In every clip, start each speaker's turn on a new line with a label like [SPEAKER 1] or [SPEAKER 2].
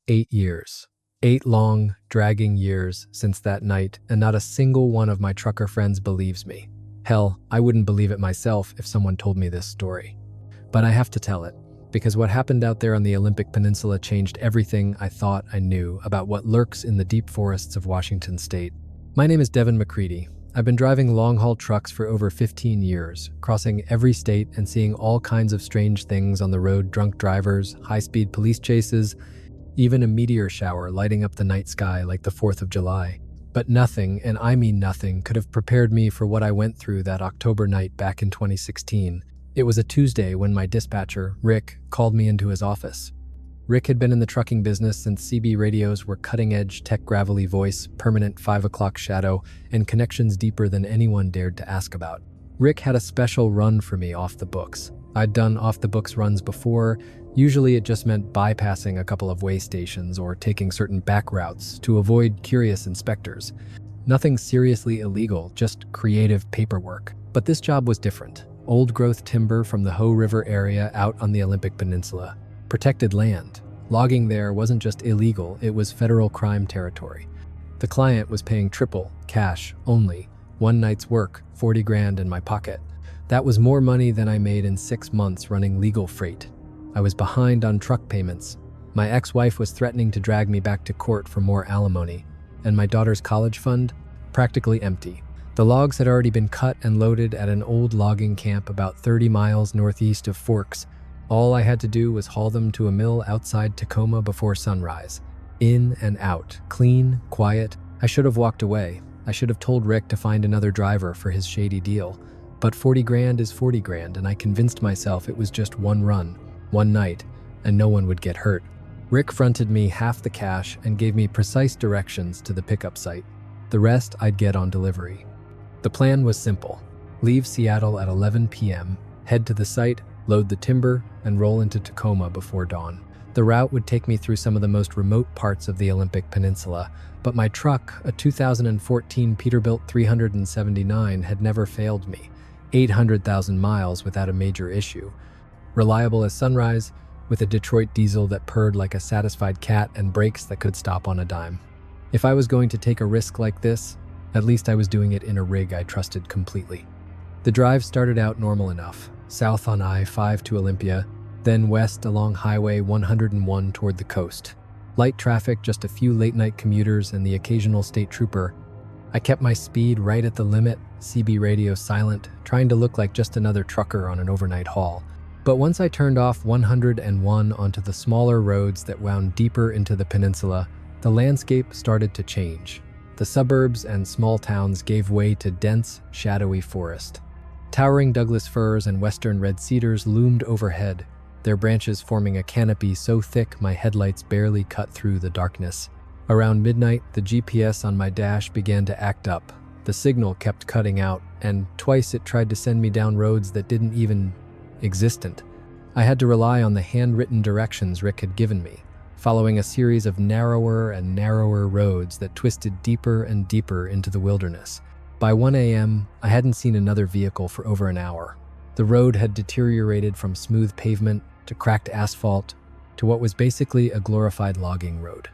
[SPEAKER 1] 8 years. 8 long, dragging years since that night, and not a single one of my trucker friends believes me. Hell, I wouldn't believe it myself if someone told me this story. But I have to tell it, because what happened out there on the Olympic Peninsula changed everything I thought I knew about what lurks in the deep forests of Washington state. My name is Devin McCready. I've been driving long-haul trucks for over 15 years, crossing every state and seeing all kinds of strange things on the road: drunk drivers, high-speed police chases, even a meteor shower lighting up the night sky like the 4th of July. But nothing, and I mean nothing, could have prepared me for what I went through that October night back in 2016. It was a Tuesday when my dispatcher, Rick, called me into his office. Rick had been in the trucking business since CB radios were cutting-edge, tech-gravelly voice, permanent 5 o'clock shadow, and connections deeper than anyone dared to ask about. Rick had a special run for me off the books. I'd done off-the-books runs before. Usually it just meant bypassing a couple of way stations or taking certain back routes to avoid curious inspectors. Nothing seriously illegal, just creative paperwork. But this job was different. Old-growth timber from the Hoh River area out on the Olympic Peninsula. Protected land. Logging there wasn't just illegal, it was federal crime territory. The client was paying triple, cash, only. One night's work, 40 grand in my pocket. That was more money than I made in 6 months running legal freight. I was behind on truck payments. My ex-wife was threatening to drag me back to court for more alimony. And my daughter's college fund? Practically empty. The logs had already been cut and loaded at an old logging camp about 30 miles northeast of Forks. All I had to do was haul them to a mill outside Tacoma before sunrise. In and out, clean, quiet. I should have walked away. I should have told Rick to find another driver for his shady deal. But 40 grand is 40 grand, and I convinced myself it was just one run, one night, and no one would get hurt. Rick fronted me half the cash and gave me precise directions to the pickup site. The rest I'd get on delivery. The plan was simple. Leave Seattle at 11 p.m., head to the site, load the timber, and roll into Tacoma before dawn. The route would take me through some of the most remote parts of the Olympic Peninsula, but my truck, a 2014 Peterbilt 379, had never failed me. 800,000 miles without a major issue. Reliable as sunrise, with a Detroit diesel that purred like a satisfied cat and brakes that could stop on a dime. If I was going to take a risk like this, at least I was doing it in a rig I trusted completely. The drive started out normal enough. South on I-5 to Olympia, then west along Highway 101 toward the coast. Light traffic, just a few late-night commuters and the occasional state trooper. I kept my speed right at the limit, CB radio silent, trying to look like just another trucker on an overnight haul. But once I turned off 101 onto the smaller roads that wound deeper into the peninsula, the landscape started to change. The suburbs and small towns gave way to dense, shadowy forest. Towering Douglas firs and western red cedars loomed overhead, their branches forming a canopy so thick my headlights barely cut through the darkness. Around midnight, the GPS on my dash began to act up. The signal kept cutting out, and twice it tried to send me down roads that didn't even existent. I had to rely on the handwritten directions Rick had given me, following a series of narrower and narrower roads that twisted deeper and deeper into the wilderness. By 1 a.m., I hadn't seen another vehicle for over an hour. The road had deteriorated from smooth pavement to cracked asphalt to what was basically a glorified logging road.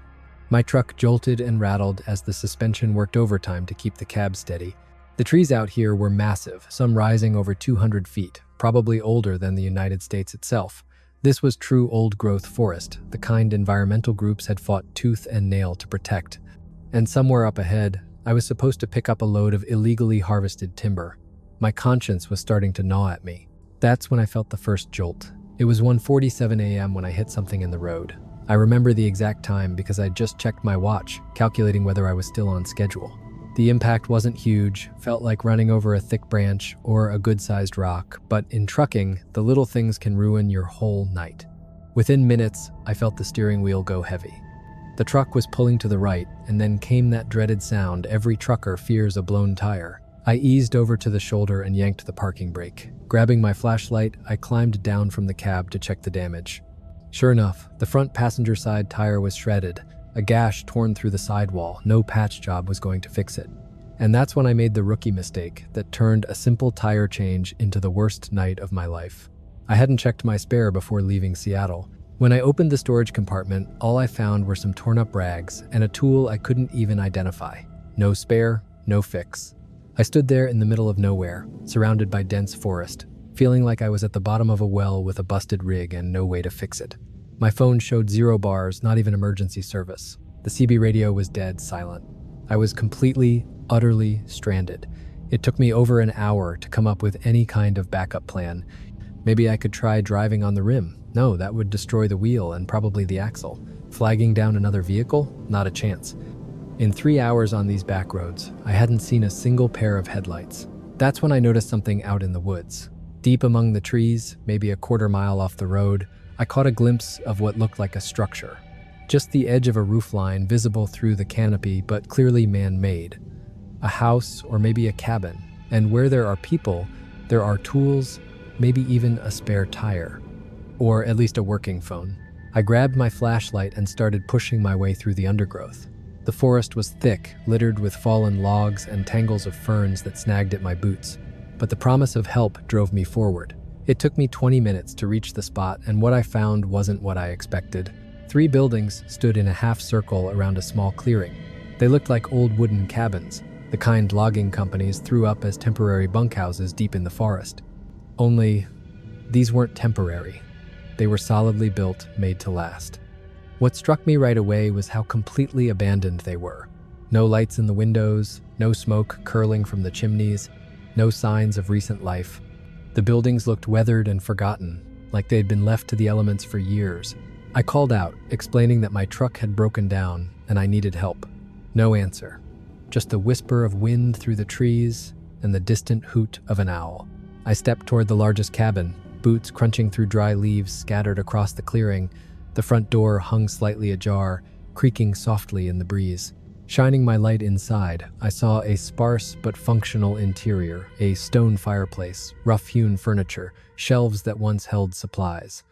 [SPEAKER 1] My truck jolted and rattled as the suspension worked overtime to keep the cab steady. The trees out here were massive, some rising over 200 feet, probably older than the United States itself. This was true old-growth forest, the kind environmental groups had fought tooth and nail to protect. And somewhere up ahead, I was supposed to pick up a load of illegally harvested timber. My conscience was starting to gnaw at me. That's when I felt the first jolt. It was 1:47 a.m. when I hit something in the road. I remember the exact time because I'd just checked my watch, calculating whether I was still on schedule. The impact wasn't huge, felt like running over a thick branch or a good-sized rock, but in trucking, the little things can ruin your whole night. Within minutes, I felt the steering wheel go heavy. The truck was pulling to the right, and then came that dreaded sound every trucker fears a blown tire. I eased over to the shoulder and yanked the parking brake. Grabbing my flashlight, I climbed down from the cab to check the damage. Sure enough, the front passenger side tire was shredded, a gash torn through the sidewall. No patch job was going to fix it. And that's when I made the rookie mistake that turned a simple tire change into the worst night of my life. I hadn't checked my spare before leaving Seattle. When I opened the storage compartment, all I found were some torn up rags and a tool I couldn't even identify. No spare, no fix. I stood there in the middle of nowhere, surrounded by dense forest, feeling like I was at the bottom of a well with a busted rig and no way to fix it. My phone showed 0 bars, not even emergency service. The CB radio was dead silent. I was completely, utterly stranded. It took me over an hour to come up with any kind of backup plan. Maybe I could try driving on the rim. No, that would destroy the wheel and probably the axle. Flagging down another vehicle? Not a chance. In 3 hours on these back roads, I hadn't seen a single pair of headlights. That's when I noticed something out in the woods. Deep among the trees, maybe a quarter mile off the road, I caught a glimpse of what looked like a structure. Just the edge of a roofline visible through the canopy, but clearly man-made. A house or maybe a cabin. And where there are people, there are tools, maybe even a spare tire. Or at least a working phone. I grabbed my flashlight and started pushing my way through the undergrowth. The forest was thick, littered with fallen logs and tangles of ferns that snagged at my boots. But the promise of help drove me forward. It took me 20 minutes to reach the spot, and what I found wasn't what I expected. 3 buildings stood in a half circle around a small clearing. They looked like old wooden cabins, the kind logging companies threw up as temporary bunkhouses deep in the forest. Only, these weren't temporary. They were solidly built, made to last. What struck me right away was how completely abandoned they were. No lights in the windows, no smoke curling from the chimneys, no signs of recent life. The buildings looked weathered and forgotten, like they'd been left to the elements for years. I called out, explaining that my truck had broken down and I needed help. No answer. Just the whisper of wind through the trees and the distant hoot of an owl. I stepped toward the largest cabin, boots crunching through dry leaves scattered across the clearing. The front door hung slightly ajar, creaking softly in the breeze. Shining my light inside, I saw a sparse but functional interior, a stone fireplace, rough-hewn furniture, shelves that once held supplies.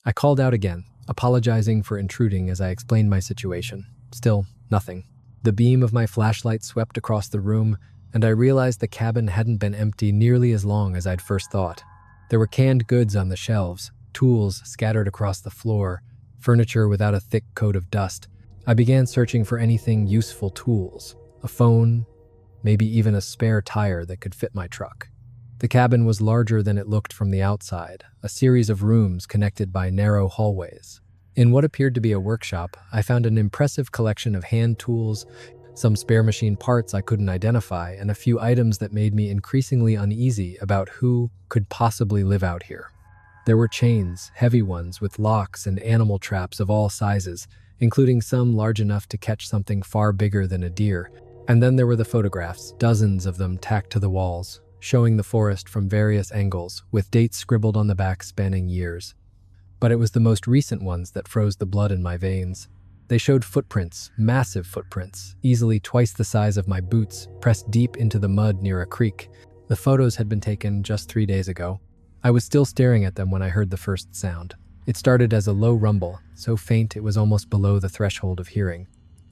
[SPEAKER 1] I called out again, apologizing for intruding as I explained my situation. Still, nothing. The beam of my flashlight swept across the room, and I realized the cabin hadn't been empty nearly as long as I'd first thought. There were canned goods on the shelves, tools scattered across the floor, furniture without a thick coat of dust. I began searching for anything useful tools, a phone, maybe even a spare tire that could fit my truck. The cabin was larger than it looked from the outside, a series of rooms connected by narrow hallways. In what appeared to be a workshop, I found an impressive collection of hand tools, some spare machine parts I couldn't identify, and a few items that made me increasingly uneasy about who could possibly live out here. There were chains, heavy ones with locks and animal traps of all sizes, including some large enough to catch something far bigger than a deer. And then there were the photographs, dozens of them tacked to the walls, showing the forest from various angles, with dates scribbled on the back spanning years. But it was the most recent ones that froze the blood in my veins. They showed footprints, massive footprints, easily twice the size of my boots, pressed deep into the mud near a creek. The photos had been taken just 3 days ago. I was still staring at them when I heard the first sound. It started as a low rumble, so faint it was almost below the threshold of hearing.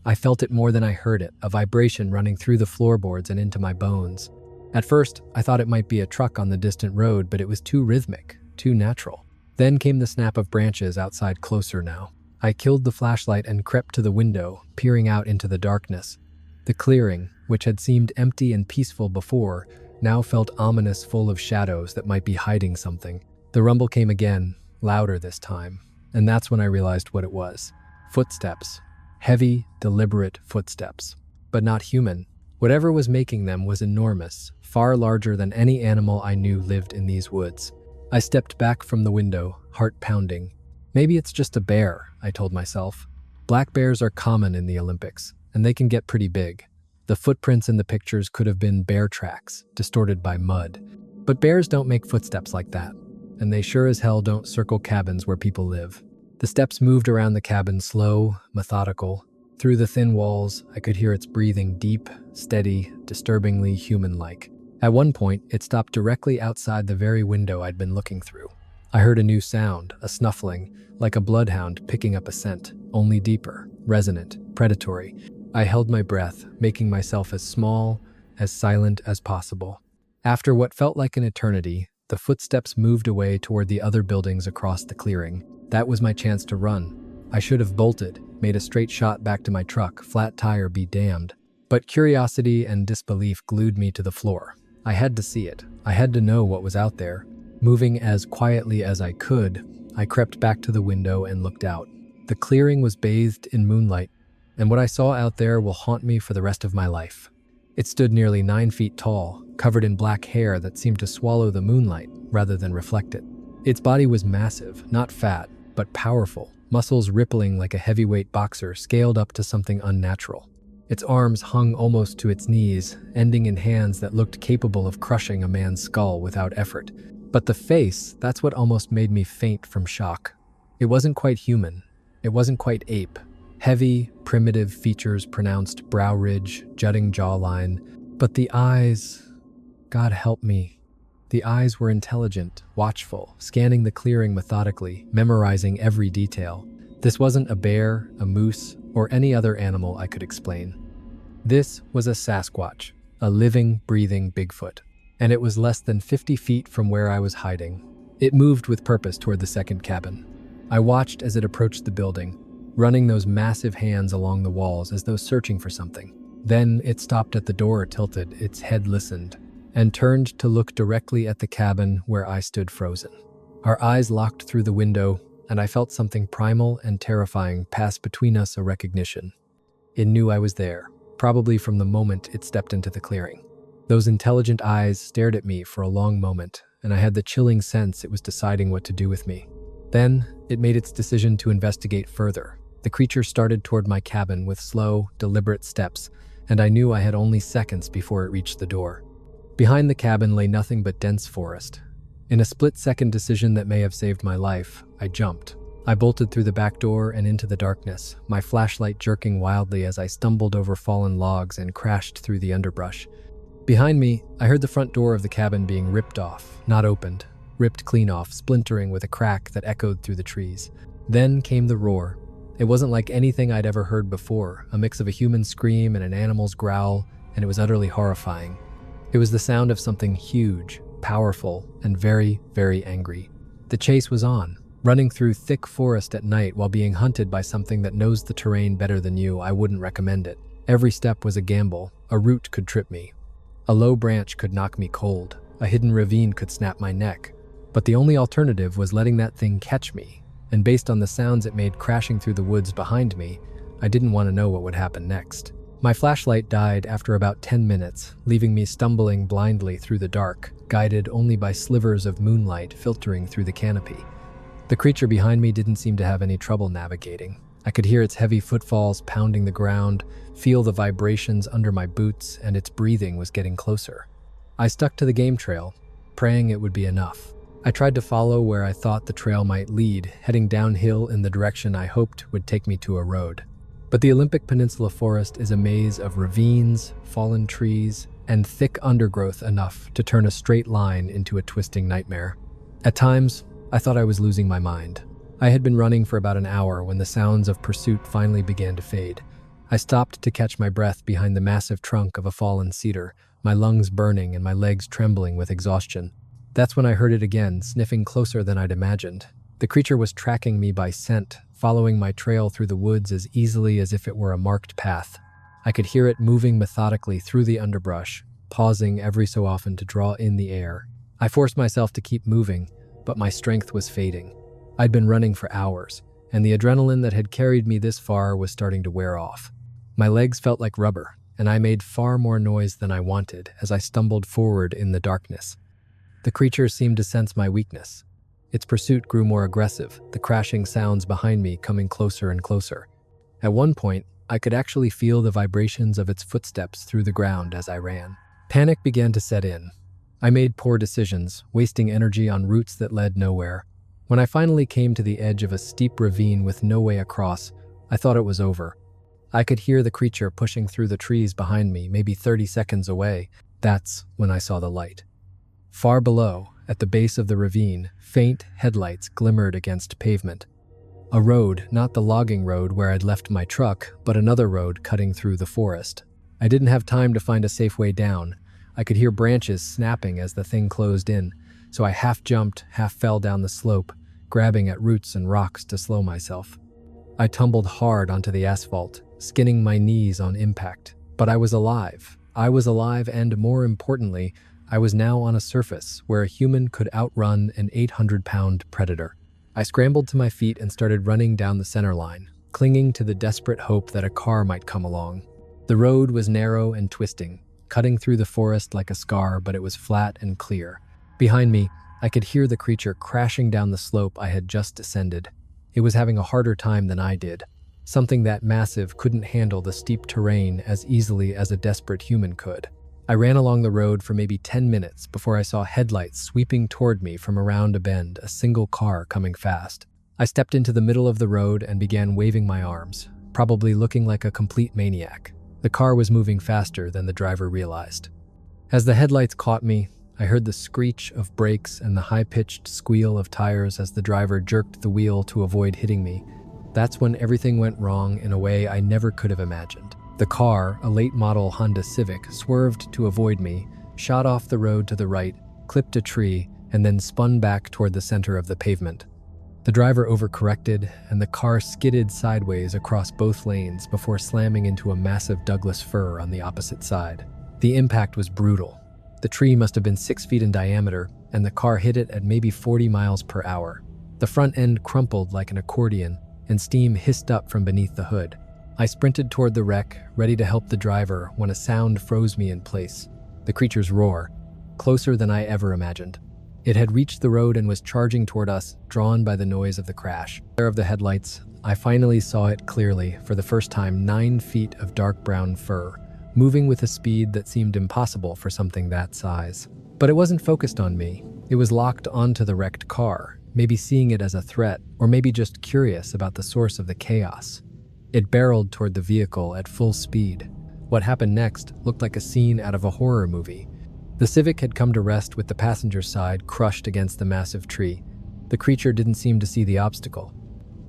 [SPEAKER 1] I felt it more than I heard it, a vibration running through the floorboards and into my bones. At first, I thought it might be a truck on the distant road, but it was too rhythmic, too natural. Then came the snap of branches outside closer now. I killed the flashlight and crept to the window, peering out into the darkness. The clearing, which had seemed empty and peaceful before, now felt ominous, full of shadows that might be hiding something. The rumble came again, louder this time, and that's when I realized what it was. Footsteps. Heavy, deliberate footsteps. But not human. Whatever was making them was enormous, far larger than any animal I knew lived in these woods. I stepped back from the window, heart pounding. Maybe it's just a bear, I told myself. Black bears are common in the Olympics, and they can get pretty big. The footprints in the pictures could have been bear tracks, distorted by mud. But bears don't make footsteps like that, and they sure as hell don't circle cabins where people live. The steps moved around the cabin, slow, methodical. Through the thin walls, I could hear its breathing, deep, steady, disturbingly human-like. At one point, it stopped directly outside the very window I'd been looking through. I heard a new sound, a snuffling, like a bloodhound picking up a scent, only deeper, resonant, predatory. I held my breath, making myself as small, as silent as possible. After what felt like an eternity, the footsteps moved away toward the other buildings across the clearing. That was my chance to run. I should have bolted, made a straight shot back to my truck, flat tire be damned. But curiosity and disbelief glued me to the floor. I had to see it. I had to know what was out there. Moving as quietly as I could, I crept back to the window and looked out. The clearing was bathed in moonlight, and what I saw out there will haunt me for the rest of my life. It stood nearly 9 feet tall, covered in black hair that seemed to swallow the moonlight rather than reflect it. Its body was massive, not fat, but powerful, muscles rippling like a heavyweight boxer scaled up to something unnatural. Its arms hung almost to its knees, ending in hands that looked capable of crushing a man's skull without effort. But the face, that's what almost made me faint from shock. It wasn't quite human. It wasn't quite ape. Heavy, primitive features, pronounced brow ridge, jutting jawline. But the eyes, God help me. The eyes were intelligent, watchful, scanning the clearing methodically, memorizing every detail. This wasn't a bear, a moose, or any other animal I could explain. This was a Sasquatch, a living, breathing Bigfoot, and it was less than 50 feet from where I was hiding. It moved with purpose toward the second cabin. I watched as it approached the building, running those massive hands along the walls as though searching for something. Then it stopped at the door, tilted, its head listened, and turned to look directly at the cabin where I stood frozen. Our eyes locked through the window, and I felt something primal and terrifying pass between us, a recognition. It knew I was there, probably from the moment it stepped into the clearing. Those intelligent eyes stared at me for a long moment, and I had the chilling sense it was deciding what to do with me. Then, it made its decision to investigate further. The creature started toward my cabin with slow, deliberate steps, and I knew I had only seconds before it reached the door. Behind the cabin lay nothing but dense forest. In a split-second decision that may have saved my life, I jumped. I bolted through the back door and into the darkness, my flashlight jerking wildly as I stumbled over fallen logs and crashed through the underbrush. Behind me, I heard the front door of the cabin being ripped off, not opened, ripped clean off, splintering with a crack that echoed through the trees. Then came the roar. It wasn't like anything I'd ever heard before, a mix of a human scream and an animal's growl, and it was utterly horrifying. It was the sound of something huge, powerful, and very, very angry. The chase was on. Running through thick forest at night while being hunted by something that knows the terrain better than you, I wouldn't recommend it. Every step was a gamble. A root could trip me. A low branch could knock me cold. A hidden ravine could snap my neck. But the only alternative was letting that thing catch me. And based on the sounds it made crashing through the woods behind me, I didn't want to know what would happen next. My flashlight died after about 10 minutes, leaving me stumbling blindly through the dark, guided only by slivers of moonlight filtering through the canopy. The creature behind me didn't seem to have any trouble navigating. I could hear its heavy footfalls pounding the ground, feel the vibrations under my boots, and its breathing was getting closer. I stuck to the game trail, praying it would be enough. I tried to follow where I thought the trail might lead, heading downhill in the direction I hoped would take me to a road. But the Olympic Peninsula forest is a maze of ravines, fallen trees, and thick undergrowth enough to turn a straight line into a twisting nightmare. At times, I thought I was losing my mind. I had been running for about an hour when the sounds of pursuit finally began to fade. I stopped to catch my breath behind the massive trunk of a fallen cedar, my lungs burning and my legs trembling with exhaustion. That's when I heard it again, sniffing closer than I'd imagined. The creature was tracking me by scent, following my trail through the woods as easily as if it were a marked path. I could hear it moving methodically through the underbrush, pausing every so often to draw in the air. I forced myself to keep moving, but my strength was fading. I'd been running for hours, and the adrenaline that had carried me this far was starting to wear off. My legs felt like rubber, and I made far more noise than I wanted as I stumbled forward in the darkness. The creature seemed to sense my weakness. Its pursuit grew more aggressive, the crashing sounds behind me coming closer and closer. At one point, I could actually feel the vibrations of its footsteps through the ground as I ran. Panic began to set in. I made poor decisions, wasting energy on routes that led nowhere. When I finally came to the edge of a steep ravine with no way across, I thought it was over. I could hear the creature pushing through the trees behind me, maybe 30 seconds away. That's when I saw the light. Far below, at the base of the ravine, faint headlights glimmered against pavement. A road, not the logging road where I'd left my truck, but another road cutting through the forest. I didn't have time to find a safe way down. I could hear branches snapping as the thing closed in, so I half jumped, half fell down the slope, grabbing at roots and rocks to slow myself. I tumbled hard onto the asphalt, skinning my knees on impact. But I was alive. I was alive, and more importantly, I was now on a surface where a human could outrun an 800-pound predator. I scrambled to my feet and started running down the center line, clinging to the desperate hope that a car might come along. The road was narrow and twisting, cutting through the forest like a scar, but it was flat and clear. Behind me, I could hear the creature crashing down the slope I had just descended. It was having a harder time than I did. Something that massive couldn't handle the steep terrain as easily as a desperate human could. I ran along the road for maybe 10 minutes before I saw headlights sweeping toward me from around a bend, a single car coming fast. I stepped into the middle of the road and began waving my arms, probably looking like a complete maniac. The car was moving faster than the driver realized. As the headlights caught me, I heard the screech of brakes and the high-pitched squeal of tires as the driver jerked the wheel to avoid hitting me. That's when everything went wrong in a way I never could have imagined. The car, a late-model Honda Civic, swerved to avoid me, shot off the road to the right, clipped a tree, and then spun back toward the center of the pavement. The driver overcorrected, and the car skidded sideways across both lanes before slamming into a massive Douglas fir on the opposite side. The impact was brutal. The tree must have been 6 feet in diameter, and the car hit it at maybe 40 miles per hour. The front end crumpled like an accordion, and steam hissed up from beneath the hood. I sprinted toward the wreck, ready to help the driver, when a sound froze me in place. The creature's roar, closer than I ever imagined. It had reached the road and was charging toward us, drawn by the noise of the crash. Of the headlights, I finally saw it clearly, for the first time. 9 feet of dark brown fur, moving with a speed that seemed impossible for something that size. But it wasn't focused on me. It was locked onto the wrecked car, maybe seeing it as a threat, or maybe just curious about the source of the chaos. It barreled toward the vehicle at full speed. What happened next looked like a scene out of a horror movie. The Civic had come to rest with the passenger side crushed against the massive tree. The creature didn't seem to see the obstacle.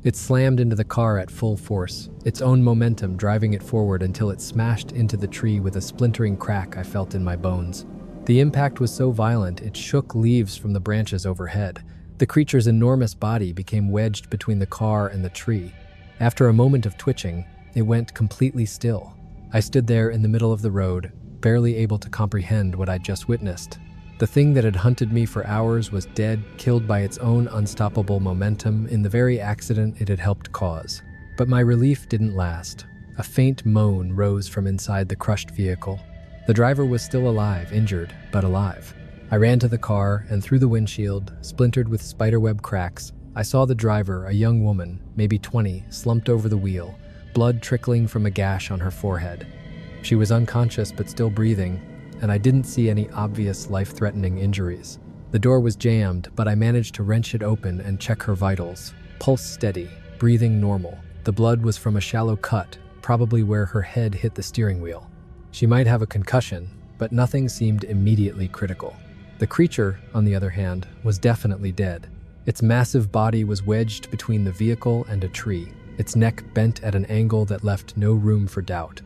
[SPEAKER 1] It slammed into the car at full force, its own momentum driving it forward until it smashed into the tree with a splintering crack I felt in my bones. The impact was so violent it shook leaves from the branches overhead. The creature's enormous body became wedged between the car and the tree. After a moment of twitching, it went completely still. I stood there in the middle of the road, barely able to comprehend what I'd just witnessed. The thing that had hunted me for hours was dead, killed by its own unstoppable momentum in the very accident it had helped cause. But my relief didn't last. A faint moan rose from inside the crushed vehicle. The driver was still alive, injured, but alive. I ran to the car, and through the windshield, splintered with spiderweb cracks, I saw the driver, a young woman, maybe 20, slumped over the wheel, blood trickling from a gash on her forehead. She was unconscious but still breathing, and I didn't see any obvious life-threatening injuries. The door was jammed, but I managed to wrench it open and check her vitals. Pulse steady, breathing normal. The blood was from a shallow cut, probably where her head hit the steering wheel. She might have a concussion, but nothing seemed immediately critical. The creature, on the other hand, was definitely dead. Its massive body was wedged between the vehicle and a tree, its neck bent at an angle that left no room for doubt.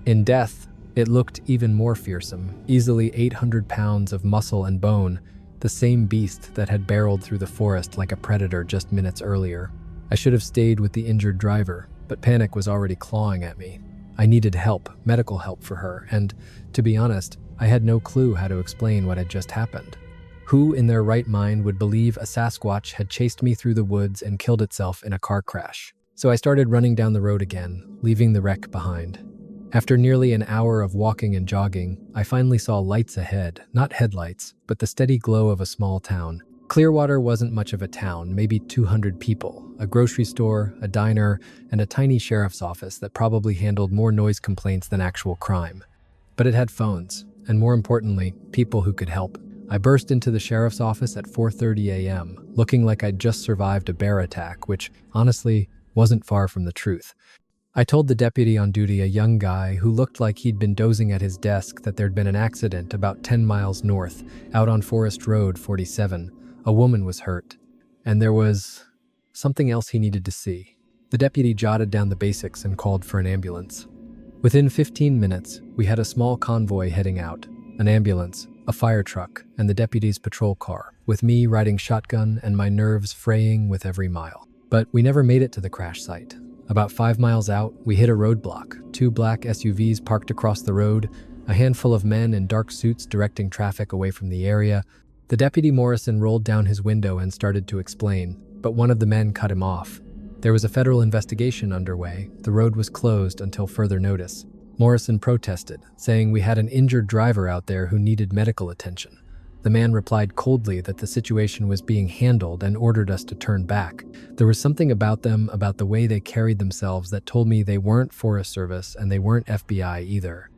[SPEAKER 1] In death, it looked even more fearsome, easily 800 pounds of muscle and bone, the same beast that had barreled through the forest like a predator just minutes earlier. I should have stayed with the injured driver, but panic was already clawing at me. I needed help, medical help for her, and, to be honest, I had no clue how to explain what had just happened. Who in their right mind would believe a Sasquatch had chased me through the woods and killed itself in a car crash? So I started running down the road again, leaving the wreck behind. After nearly an hour of walking and jogging, I finally saw lights ahead, not headlights, but the steady glow of a small town. Clearwater wasn't much of a town, maybe 200 people, a grocery store, a diner, and a tiny sheriff's office that probably handled more noise complaints than actual crime. But it had phones, and more importantly, people who could help. I burst into the sheriff's office at 4:30 a.m., looking like I'd just survived a bear attack, which, honestly, wasn't far from the truth. I told the deputy on duty, a young guy who looked like he'd been dozing at his desk, that there'd been an accident about 10 miles north, out on Forest Road 47. A woman was hurt, and there was something else he needed to see. The deputy jotted down the basics and called for an ambulance. Within 15 minutes, we had a small convoy heading out, an ambulance, a fire truck, and the deputy's patrol car, with me riding shotgun and my nerves fraying with every mile. But we never made it to the crash site. About 5 miles out, we hit a roadblock. 2 black SUVs parked across the road, a handful of men in dark suits directing traffic away from the area. The deputy Morrison rolled down his window and started to explain, but one of the men cut him off. There was a federal investigation underway. The road was closed until further notice. Morrison protested, saying we had an injured driver out there who needed medical attention. The man replied coldly that the situation was being handled and ordered us to turn back. There was something about them, about the way they carried themselves, that told me they weren't Forest Service and they weren't FBI either.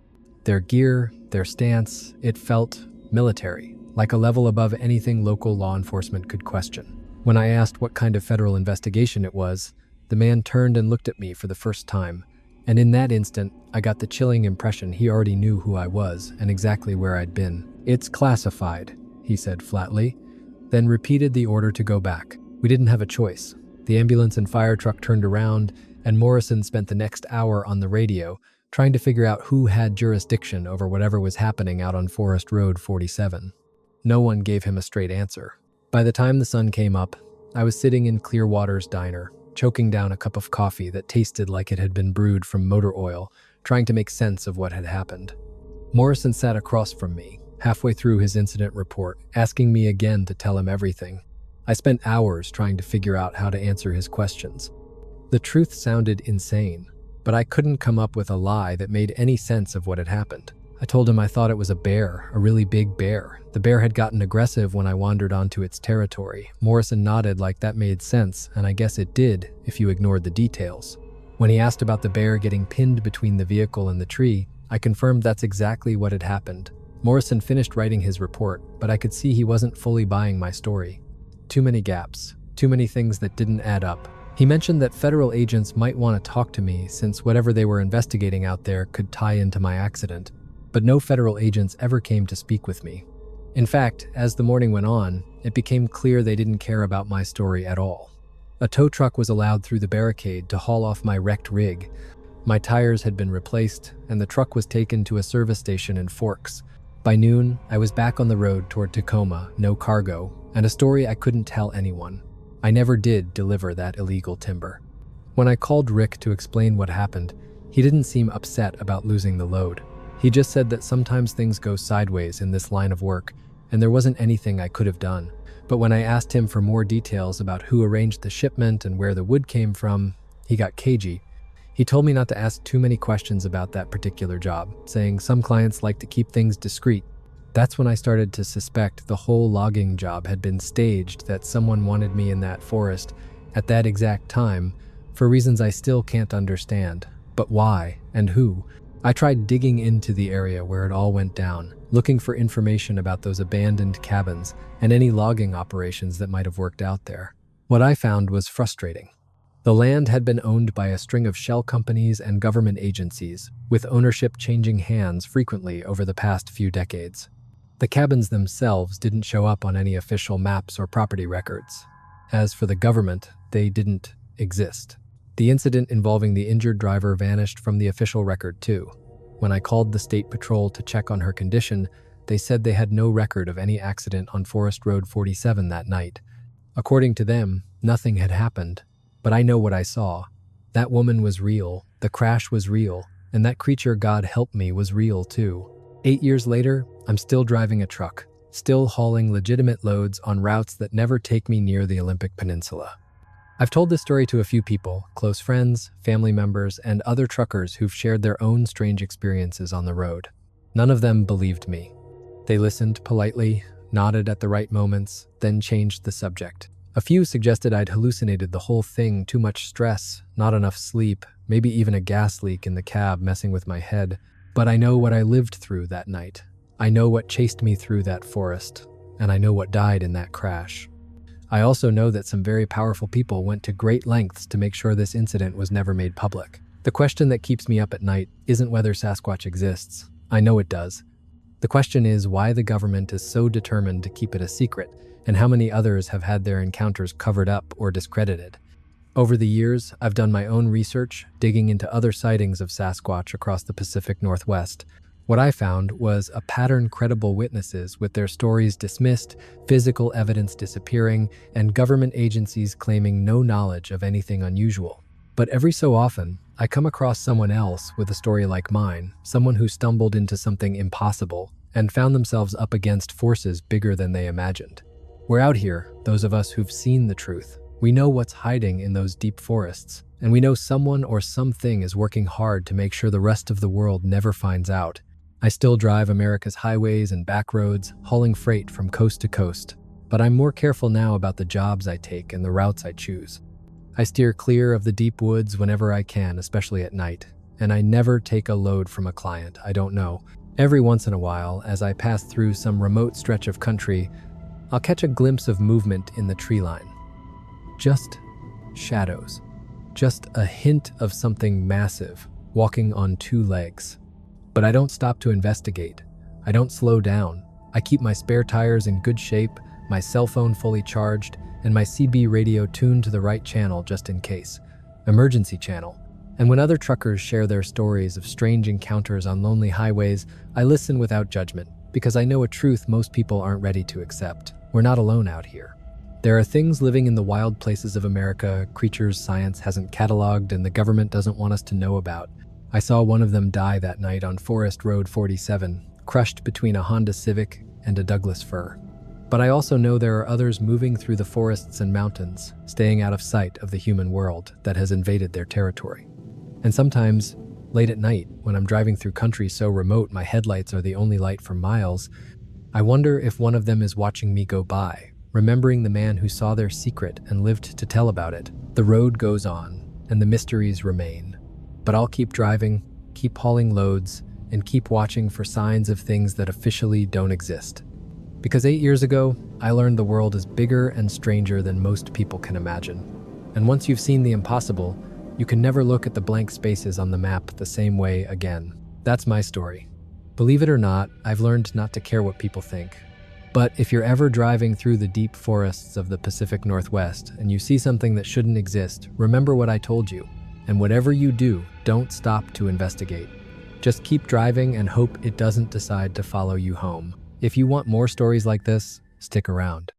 [SPEAKER 1] Their gear, their stance, it felt military, like a level above anything local law enforcement could question. When I asked what kind of federal investigation it was, the man turned and looked at me for the first time, and in that instant, I got the chilling impression he already knew who I was and exactly where I'd been. "It's classified," he said flatly, then repeated the order to go back. We didn't have a choice. The ambulance and fire truck turned around, and Morrison spent the next hour on the radio, trying to figure out who had jurisdiction over whatever was happening out on Forest Road 47. No one gave him a straight answer. By the time the sun came up, I was sitting in Clearwater's diner, choking down a cup of coffee that tasted like it had been brewed from motor oil, trying to make sense of what had happened. Morrison sat across from me, halfway through his incident report, asking me again to tell him everything. I spent hours trying to figure out how to answer his questions. The truth sounded insane, but I couldn't come up with a lie that made any sense of what had happened. I told him I thought it was a bear, a really big bear. The bear had gotten aggressive when I wandered onto its territory. Morrison nodded like that made sense, and I guess it did, if you ignored the details. When he asked about the bear getting pinned between the vehicle and the tree, I confirmed that's exactly what had happened. Morrison finished writing his report, but I could see he wasn't fully buying my story. Too many gaps, too many things that didn't add up. He mentioned that federal agents might want to talk to me since whatever they were investigating out there could tie into my accident. But no federal agents ever came to speak with me. In fact, as the morning went on, it became clear they didn't care about my story at all. A tow truck was allowed through the barricade to haul off my wrecked rig. My tires had been replaced, and the truck was taken to a service station in Forks. By noon, I was back on the road toward Tacoma, no cargo, and a story I couldn't tell anyone. I never did deliver that illegal timber. When I called Rick to explain what happened, he didn't seem upset about losing the load. He just said that sometimes things go sideways in this line of work, and there wasn't anything I could have done. But when I asked him for more details about who arranged the shipment and where the wood came from, he got cagey. He told me not to ask too many questions about that particular job, saying some clients like to keep things discreet. That's when I started to suspect the whole logging job had been staged, that someone wanted me in that forest at that exact time for reasons I still can't understand. But why and who? I tried digging into the area where it all went down, looking for information about those abandoned cabins and any logging operations that might have worked out there. What I found was frustrating. The land had been owned by a string of shell companies and government agencies, with ownership changing hands frequently over the past few decades. The cabins themselves didn't show up on any official maps or property records. As for the government, they didn't exist. The incident involving the injured driver vanished from the official record too. When I called the state patrol to check on her condition, they said they had no record of any accident on Forest Road 47 that night. According to them, nothing had happened. But I know what I saw. That woman was real, the crash was real, and that creature, God help me, was real too. 8 years later, I'm still driving a truck, still hauling legitimate loads on routes that never take me near the Olympic Peninsula. I've told this story to a few people, close friends, family members, and other truckers who've shared their own strange experiences on the road. None of them believed me. They listened politely, nodded at the right moments, then changed the subject. A few suggested I'd hallucinated the whole thing, too much stress, not enough sleep, maybe even a gas leak in the cab messing with my head. But I know what I lived through that night. I know what chased me through that forest, and I know what died in that crash. I also know that some very powerful people went to great lengths to make sure this incident was never made public. The question that keeps me up at night isn't whether Sasquatch exists. I know it does. The question is why the government is so determined to keep it a secret, and how many others have had their encounters covered up or discredited. Over the years, I've done my own research, digging into other sightings of Sasquatch across the Pacific Northwest. What I found was a pattern: credible witnesses with their stories dismissed, physical evidence disappearing, and government agencies claiming no knowledge of anything unusual. But every so often, I come across someone else with a story like mine, someone who stumbled into something impossible and found themselves up against forces bigger than they imagined. We're out here, those of us who've seen the truth. We know what's hiding in those deep forests, and we know someone or something is working hard to make sure the rest of the world never finds out. I still drive America's highways and back roads, hauling freight from coast to coast, but I'm more careful now about the jobs I take and the routes I choose. I steer clear of the deep woods whenever I can, especially at night, and I never take a load from a client I don't know. Every once in a while, as I pass through some remote stretch of country, I'll catch a glimpse of movement in the tree line. Just shadows. Just a hint of something massive, walking on two legs. But I don't stop to investigate. I don't slow down. I keep my spare tires in good shape, my cell phone fully charged, and my CB radio tuned to the right channel just in case. Emergency channel. And when other truckers share their stories of strange encounters on lonely highways, I listen without judgment, because I know a truth most people aren't ready to accept. We're not alone out here. There are things living in the wild places of America, creatures science hasn't cataloged and the government doesn't want us to know about. I saw one of them die that night on Forest Road 47, crushed between a Honda Civic and a Douglas fir. But I also know there are others moving through the forests and mountains, staying out of sight of the human world that has invaded their territory. And sometimes, late at night, when I'm driving through country so remote my headlights are the only light for miles, I wonder if one of them is watching me go by, remembering the man who saw their secret and lived to tell about it. The road goes on, and the mysteries remain. But I'll keep driving, keep hauling loads, and keep watching for signs of things that officially don't exist. Because 8 years ago, I learned the world is bigger and stranger than most people can imagine. And once you've seen the impossible, you can never look at the blank spaces on the map the same way again. That's my story. Believe it or not, I've learned not to care what people think. But if you're ever driving through the deep forests of the Pacific Northwest and you see something that shouldn't exist, remember what I told you. And whatever you do, don't stop to investigate. Just keep driving and hope it doesn't decide to follow you home. If you want more stories like this, stick around.